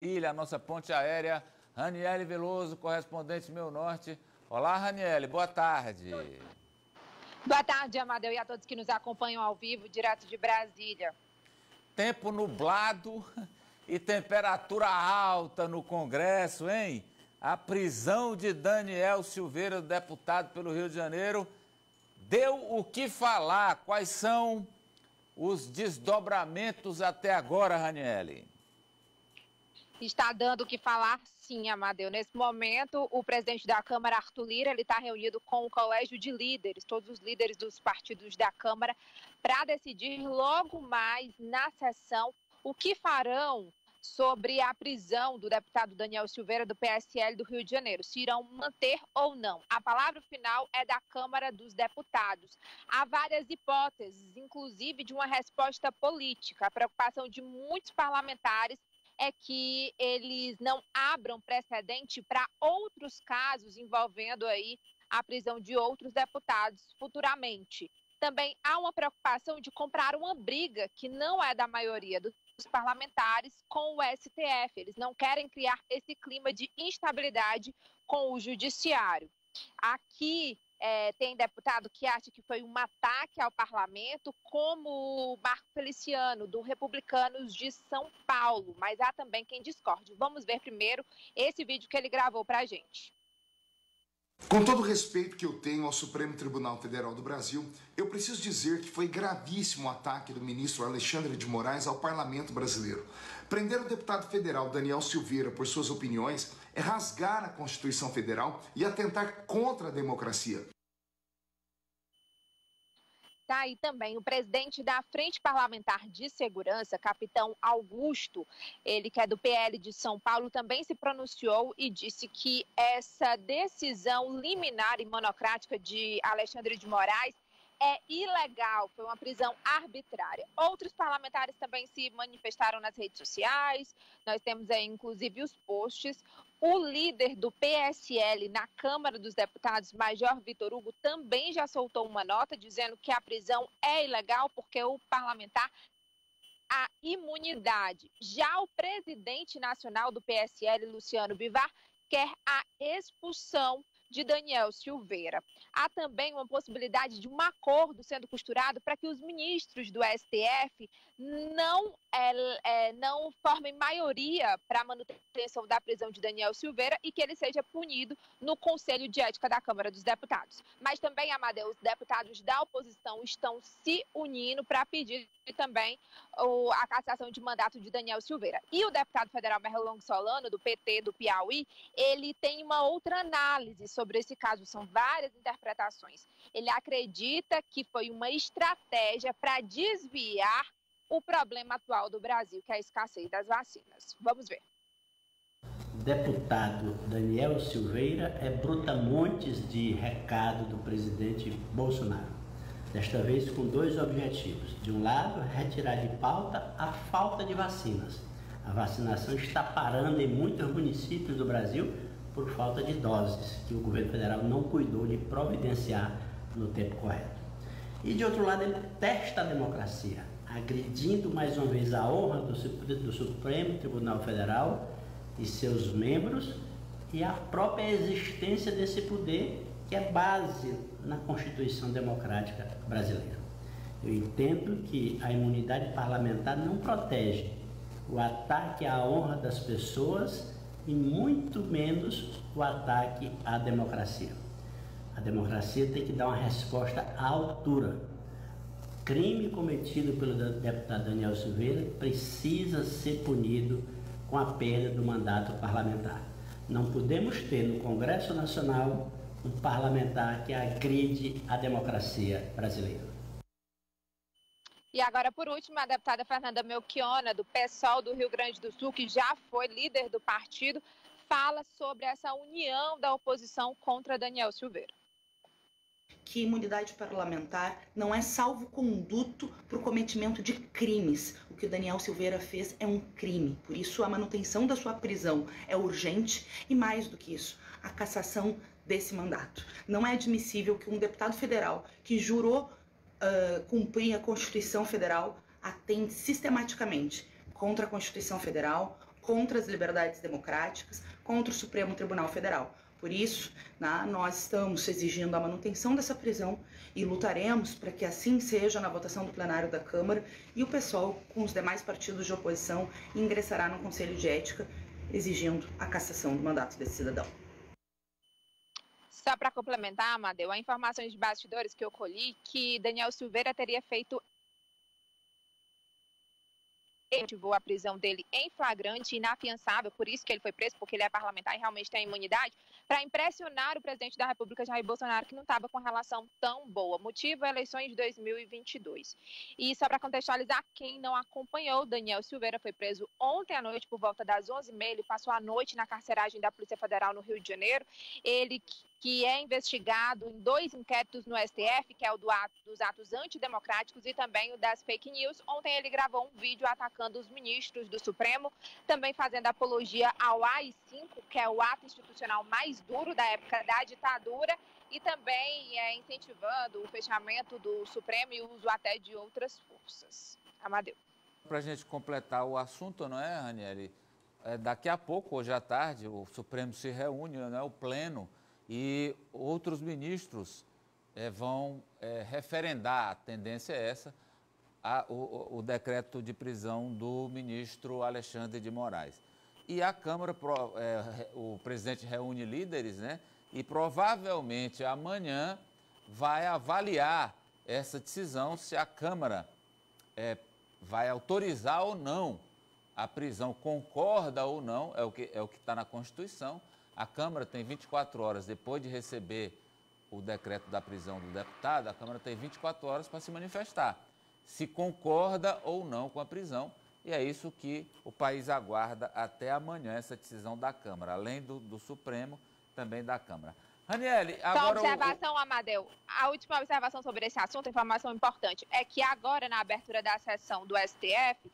Ilha, a nossa ponte aérea, Raniele Veloso, correspondente Meu Norte. Olá, Raniele, boa tarde. Boa tarde, Amadeu, e a todos que nos acompanham ao vivo, direto de Brasília. Tempo nublado e temperatura alta no Congresso, hein? A prisão de Daniel Silveira, deputado pelo Rio de Janeiro, deu o que falar. Quais são os desdobramentos até agora, Raniele? Está dando o que falar, sim, Amadeu. Nesse momento, o presidente da Câmara, Arthur Lira, ele está reunido com o colégio de líderes, todos os líderes dos partidos da Câmara, para decidir logo mais na sessão o que farão sobre a prisão do deputado Daniel Silveira, do PSL do Rio de Janeiro, se irão manter ou não. A palavra final é da Câmara dos Deputados. Há várias hipóteses, inclusive de uma resposta política. A preocupação de muitos parlamentares é que eles não abram precedente para outros casos envolvendo aí a prisão de outros deputados futuramente. Também há uma preocupação de comprar uma briga que não é da maioria dos parlamentares com o STF. Eles não querem criar esse clima de instabilidade com o judiciário. Aqui tem deputado que acha que foi um ataque ao parlamento, como o Marco Feliciano, do Republicanos de São Paulo, mas há também quem discorde. Vamos ver primeiro esse vídeo que ele gravou para a gente. Com todo o respeito que eu tenho ao Supremo Tribunal Federal do Brasil, eu preciso dizer que foi gravíssimo o ataque do ministro Alexandre de Moraes ao parlamento brasileiro. Prender o deputado federal Daniel Silveira por suas opiniões é rasgar a Constituição Federal e atentar contra a democracia. Tá aí também o presidente da Frente Parlamentar de Segurança, capitão Augusto, ele que é do PL de São Paulo, também se pronunciou e disse que essa decisão liminar e monocrática de Alexandre de Moraes é ilegal, foi uma prisão arbitrária. Outros parlamentares também se manifestaram nas redes sociais, nós temos aí inclusive os posts. O líder do PSL na Câmara dos Deputados, Major Vitor Hugo, também já soltou uma nota dizendo que a prisão é ilegal porque o parlamentar a imunidade. Já o presidente nacional do PSL, Luciano Bivar, quer a expulsão de Daniel Silveira. Há também uma possibilidade de um acordo sendo costurado para que os ministros do STF não formem maioria para a manutenção da prisão de Daniel Silveira e que ele seja punido no Conselho de Ética da Câmara dos Deputados. Mas também, Amadeu, os deputados da oposição estão se unindo para pedir também a cassação de mandato de Daniel Silveira. E o deputado federal Merlong Solano, do PT do Piauí, ele tem uma outra análise sobre esse caso, são várias interpretações. Ele acredita que foi uma estratégia para desviar o problema atual do Brasil, que é a escassez das vacinas. Vamos ver. O deputado Daniel Silveira é brutamontes de recado do presidente Bolsonaro. Desta vez com dois objetivos. De um lado, retirar de pauta a falta de vacinas. A vacinação está parando em muitos municípios do Brasil por falta de doses, que o governo federal não cuidou de providenciar no tempo correto. E de outro lado, ele testa a democracia, agredindo mais uma vez a honra do Supremo Tribunal Federal e seus membros e a própria existência desse poder que é base na Constituição Democrática brasileira. Eu entendo que a imunidade parlamentar não protege o ataque à honra das pessoas e muito menos o ataque à democracia. A democracia tem que dar uma resposta à altura. O crime cometido pelo deputado Daniel Silveira precisa ser punido com a perda do mandato parlamentar. Não podemos ter no Congresso Nacional um parlamentar que agride a democracia brasileira. E agora, por último, a deputada Fernanda Melchiona, do PSOL do Rio Grande do Sul, que já foi líder do partido, fala sobre essa união da oposição contra Daniel Silveira. Que imunidade parlamentar não é salvo-conduto para o cometimento de crimes. O que o Daniel Silveira fez é um crime. Por isso, a manutenção da sua prisão é urgente e, mais do que isso, a cassação desse mandato. Não é admissível que um deputado federal que jurou cumprir a Constituição Federal atente sistematicamente contra a Constituição Federal, contra as liberdades democráticas, contra o Supremo Tribunal Federal. Por isso, nós estamos exigindo a manutenção dessa prisão e lutaremos para que assim seja na votação do plenário da Câmara, e o PSOL, com os demais partidos de oposição, ingressará no Conselho de Ética exigindo a cassação do mandato desse cidadão. Só para complementar, Amadeu, há informações de bastidores que eu colhi que Daniel Silveira teria feito motivou a prisão dele em flagrante e inafiançável, por isso que ele foi preso, porque ele é parlamentar e realmente tem imunidade, para impressionar o presidente da República, Jair Bolsonaro, que não estava com relação tão boa. Motivo, eleições de 2022. E só para contextualizar, quem não acompanhou, Daniel Silveira foi preso ontem à noite, por volta das 11h30, ele passou a noite na carceragem da Polícia Federal no Rio de Janeiro. Ele que é investigado em 2 inquéritos no STF, que é o dos atos antidemocráticos e também o das fake news. Ontem ele gravou um vídeo atacando os ministros do Supremo, também fazendo apologia ao AI-5, que é o ato institucional mais duro da época da ditadura, e também incentivando o fechamento do Supremo e o uso até de outras forças. Amadeu. Para a gente completar o assunto, não é, Ranieri? Daqui a pouco, hoje à tarde, o Supremo se reúne, não é, o Pleno, e outros ministros vão referendar, a tendência é essa, o decreto de prisão do ministro Alexandre de Moraes. E a Câmara, o presidente reúne líderes, né? E provavelmente amanhã vai avaliar essa decisão, se a Câmara vai autorizar ou não a prisão, concorda ou não, é o que está na Constituição. A Câmara tem 24 horas, depois de receber o decreto da prisão do deputado, a Câmara tem 24 horas para se manifestar, se concorda ou não com a prisão, e é isso que o país aguarda até amanhã, essa decisão da Câmara, além do Supremo, também da Câmara. Ranieri, agora... Só observação, Amadeu. A última observação sobre esse assunto, informação importante, é que agora, na abertura da sessão do STF,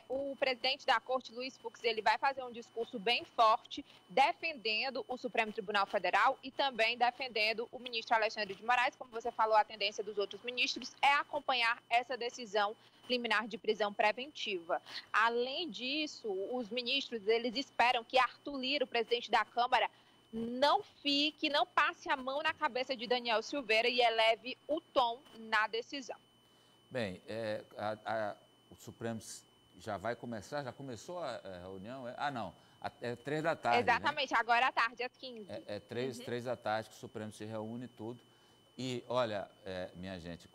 o presidente da Corte, Luiz Fux, ele vai fazer um discurso bem forte, defendendo o Supremo Tribunal Federal e também defendendo o ministro Alexandre de Moraes. Como você falou, a tendência dos outros ministros é acompanhar essa decisão liminar de prisão preventiva. Além disso, os ministros, eles esperam que Arthur Lira, o presidente da Câmara, não passe a mão na cabeça de Daniel Silveira e eleve o tom na decisão. Bem, o Supremo já vai começar, já começou a reunião? Não, é 3 da tarde, exatamente, né? Agora à tarde, às 15. 3 da tarde que o Supremo se reúne tudo. E, olha, minha gente,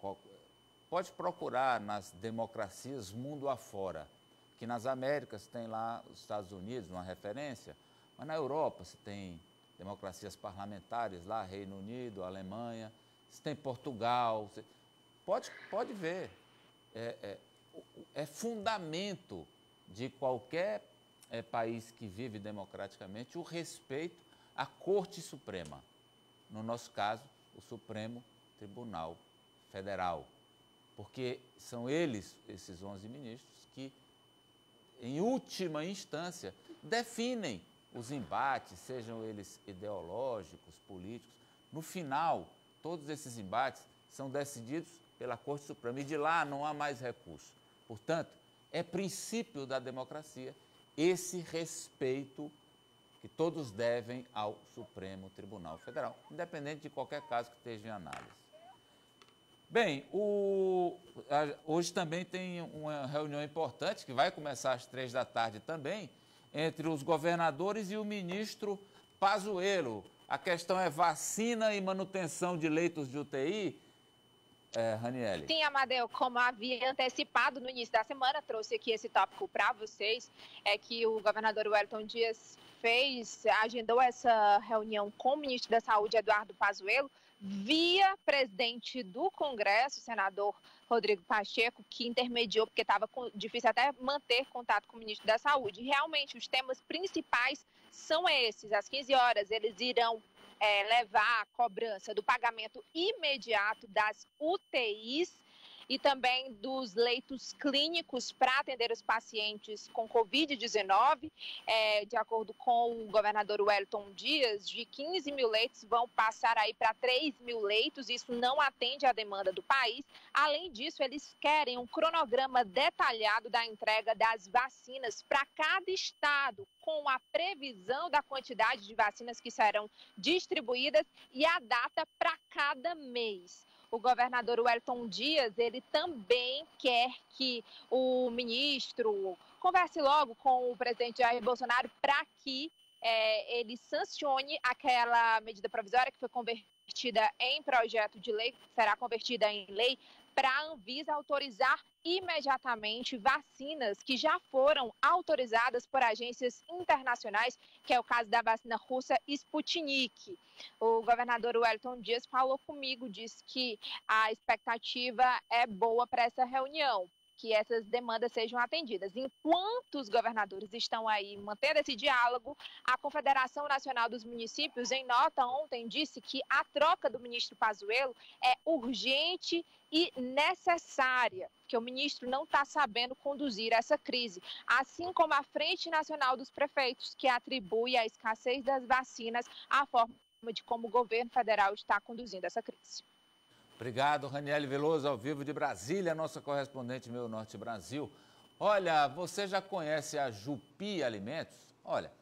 pode procurar nas democracias mundo afora, que nas Américas tem lá os Estados Unidos, uma referência, mas na Europa você tem democracias parlamentares lá, Reino Unido, Alemanha, você tem Portugal, pode ver. É fundamento de qualquer país que vive democraticamente o respeito à Corte Suprema. No nosso caso, o Supremo Tribunal Federal. Porque são eles, esses 11 ministros, que, em última instância, definem os embates, sejam eles ideológicos, políticos. No final, todos esses embates são decididos pela Corte Suprema e de lá não há mais recurso. Portanto, é princípio da democracia esse respeito que todos devem ao Supremo Tribunal Federal, independente de qualquer caso que esteja em análise. Bem, hoje também tem uma reunião importante, que vai começar às 3 da tarde também, entre os governadores e o ministro Pazuello. A questão é vacina e manutenção de leitos de UTI, Ranieri? Sim, Amadeu, como havia antecipado no início da semana, trouxe aqui esse tópico para vocês, é que o governador Wellington Dias agendou essa reunião com o ministro da Saúde, Eduardo Pazuello, via presidente do Congresso, o senador Rodrigo Pacheco, que intermediou, porque estava difícil até manter contato com o ministro da Saúde. E realmente, os temas principais são esses. Às 15 horas, eles irão levar a cobrança do pagamento imediato das UTIs e também dos leitos clínicos para atender os pacientes com Covid-19. De acordo com o governador Wellington Dias, de 15 mil leitos vão passar aí para 3 mil leitos. Isso não atende à demanda do país. Além disso, eles querem um cronograma detalhado da entrega das vacinas para cada estado, com a previsão da quantidade de vacinas que serão distribuídas e a data para cada mês. O governador Wellington Dias, ele também quer que o ministro converse logo com o presidente Jair Bolsonaro para que ele sancione aquela medida provisória que foi convertida em projeto de lei, será convertida em lei, para a Anvisa autorizar imediatamente vacinas que já foram autorizadas por agências internacionais, que é o caso da vacina russa Sputnik. O governador Wellington Dias falou comigo, disse que a expectativa é boa para essa reunião, que essas demandas sejam atendidas. Enquanto os governadores estão aí mantendo esse diálogo, a Confederação Nacional dos Municípios, em nota ontem, disse que a troca do ministro Pazuello é urgente e necessária, que o ministro não está sabendo conduzir essa crise, assim como a Frente Nacional dos Prefeitos, que atribui a escassez das vacinas à forma de como o governo federal está conduzindo essa crise. Obrigado, Raniele Veloso, ao vivo de Brasília, nossa correspondente Meu Norte Brasil. Olha, você já conhece a Jupi Alimentos? Olha,